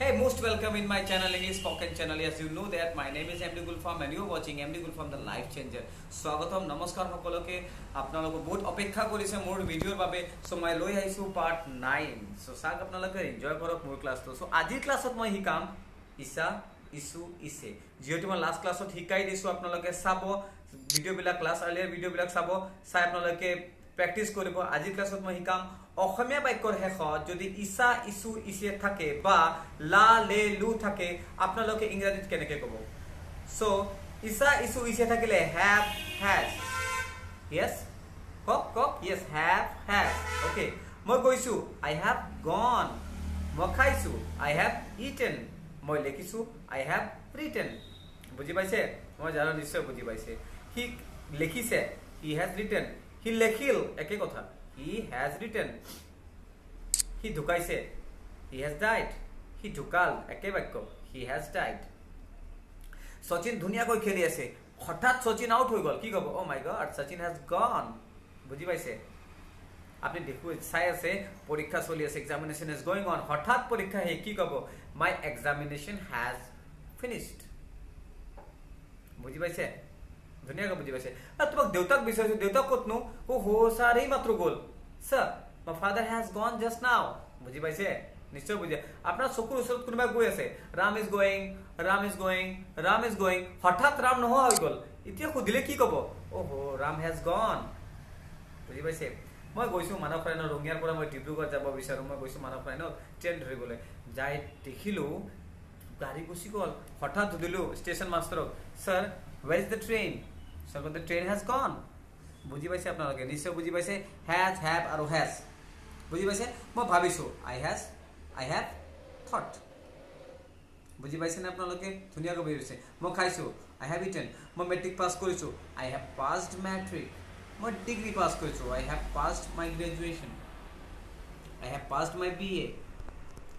Hey, most welcome in my channel, English Spoken channel. As you know that my name is MD Gulfam and you are watching MD Gulfam the Life Changer. স্বাগতম নমস্কাৰ সকলোকে আপোনালোক বহুত অপেক্ষা কৰিছে মোৰ ভিডিওৰ বাবে সো মই লৈ আহিছো পাৰ্ট 9 সো সাক আপোনালোকে এনজয় কৰক মোৰ ক্লাছটো সো আজিৰ ক্লাছত মই শিকাম ইসা ইসু ইসে যেহেতু মই লাষ্ট ক্লাছত শিকাই দিছো আপোনালোকে চাব ভিডিও বিলাক ক্লাছ আলিয়াৰ ভিডিও বিলাক চাব চাই আপোনালোকে প্ৰেক্টিস কৰিব আজিৰ ক্লাছত মই শিকাম অসমীয়া বাক্যৰ শেষত যদি ইসা ইসু ইসে থাকে বা লা লে লু থাকে আপোনালোকে ইংৰাজীত কেনেকৈ ক'ব সো ইসা ইসু ইসে থাকিলে have has yes Coke yes have has okay মই গৈছো I have gone মই খাইছো I have eaten মই লিখিছো I have written বুজি পাইছে মই জানো নিশ্চয় বুজি পাইছে he লিখিছে he has written he লেখিল একে কথা he has written he ঢুকাইছে he has died he ঢুকাল একে বাক্য he has died সচিন ধুনিয়াকৈ খেলি আছে হঠাৎ সচিন আউট হৈ গল কি কব ও মাই গড সচিন has gone বুজি পাইছে আপনি দেখু চাই আছে পরীক্ষা চলি আছে এক্সামিনেশন is going on হঠাৎ পরীক্ষা হে কি কব my examination has finished বুজি পাইছে ধুনিয়াকৈ বুজি পাইছে আর তোমাক দেউতাক বিচাৰিছো দেউতাক কতনো ও হো স্যার এই মাত্র গোল sir my father has gone just now বুজি পাইছে নিশ্চয় বুজি আপনার চকুৰ ওচৰত কোনোবা গৈ আছে Ram is going Ram is going Ram is going হঠাৎ ৰাম নোহোৱা হৈ গল এতিয়া খুদিলে কি কব ও হো ৰাম has gone বুজি পাইছে মই গৈছো মানৱ ৰাইনৰ ৰঙিয়াৰ পৰা মই ডিব্ৰুগড় যাব বিচাৰো মই গৈছো মানৱ ৰাইনৰ ট্ৰেইন ধৰিবলৈ যাই দেখিলো গাড়ী গুচি গল হঠাৎ ধুদিলো ষ্টেচন মাষ্টাৰক sir where is the train sir the train has gone বুজি পাইছে আপোনালোকে নিশ্চয় বুজি পাইছে has have আৰু has বুজি পাইছে মই ভাবিছো I have thought বুজি পাইছে না আপোনালোকে ধুনিয়াকৈ বুজি পাইছে মই খাইছো I have eaten মই মেট্ৰিক পাস কৰিছো I have passed matric মই ডিগ্ৰী পাস কৰিছো I have passed my graduation I have passed my BA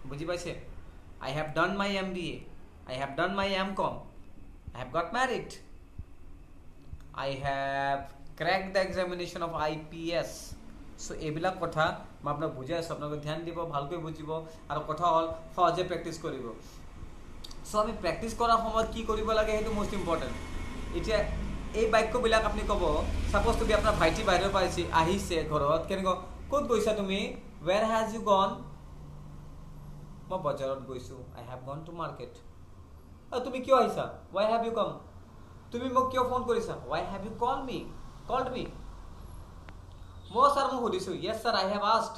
বুজি পাইছে I have done my MBA I have done my MCom I have got married I have cracked the examination of IPS so এইবিলাক কথা মই আপোনাক বুজাই আছো আপোনাক ধ্যান দিব ভালকৈ বুজিব আৰু কথা হল সহজে প্ৰেক্টিস কৰিব সো আমি প্ৰেক্টিস কৰাৰ সময়ত কি কৰিব লাগে হেতু মোস্ট ইম্পৰ্টেন্ট এতিয়া এই বাক্যবিলাক আপুনি কব সাপোজ তুমি আপোনাৰ ভাইটি বাহিৰৰ পৰা আহিছে ঘৰত কেনেকৈ ক'ত গৈছা তুমি where has you gone মই বজাৰত গৈছো I have gone to market তুমি কিয় আহিছা why have you come তুমি মোক কিয় ফোন কৰিছা why have you called me মই স্যার মই সুধিছো yes sir I have asked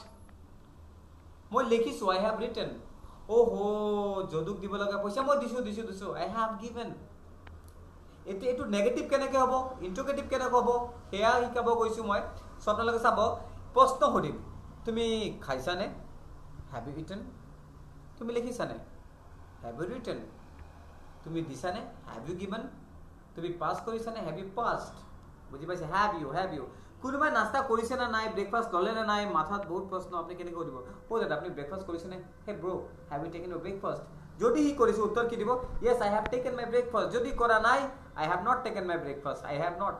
মই লিখিছো I have written ওহো যদুক দিব লগা পইচা মই দিছো I have given এটো নেগেটিভ কেনেকৈ হ'ব ইন্টাৰগেটিভ কেনেকৈ হ'ব হেয়া শিকাব গৈছো মই আপোনালোকে চাব প্ৰশ্ন সুধিম তুমি খাইছানে have you eaten তুমি লিখিছানে have you written তুমি দিছানে have you given তুমি পাস কৰিছানে have you passed বুজি পাইছে have you কোনোবাই নাস্তা কৰিছে না নাই ব্ৰেকফাষ্ট ললে না নাই মাথাত বহুত প্ৰশ্ন আপনি কেনেকৈ দিব ও দাদা আপনি ব্ৰেকফাষ্ট কৰিছেনে হে bro have you taken your breakfast যদি হি কৰিছে উত্তৰ কি দিব yes I have taken my breakfast যদি কৰা নাই I have not taken my breakfast I have not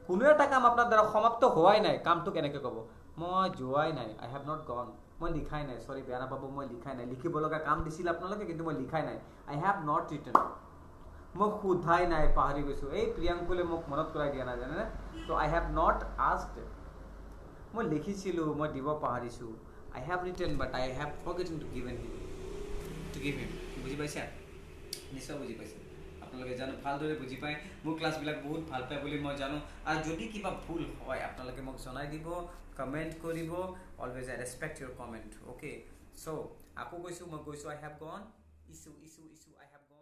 কোনো এটা কাম আপোনাৰ দ্বাৰা সমাপ্ত হোৱাই নাই কামটো কেনেকৈ ক'ব মই যোৱাই নাই I have not gone মই লিখাই নাই সৰি বেয়া নাপাব মই লিখাই নাই লিখিব লগা কাম দিছিল আপোনালোকে কিন্তু মই লিখাই নাই I have not written মই খুধাই নাই পাহৰি গৈছো এই প্ৰিয়াংকুলে মোক মনত কৰাই দিয়া নাই জানে তো I have not asked মই লিখিছিলো মই দিব পাহৰিছো I have written but I have forgotten to give him বুজি পাইছে নিশ্চয় বুজি পাইছে আপোনালোকে জানো ভালদৰে বুজি পায় মোৰ ক্লাছবিলাক বহুত ভাল পায় বুলি মই জানো আৰু যদি কিবা ভুল হয় আপোনালোকে মোক জনাই দিব কমেন্ট কৰিব always I respect your comment okay so আকৌ কৈছো মই কৈছো I have gone issue I have gone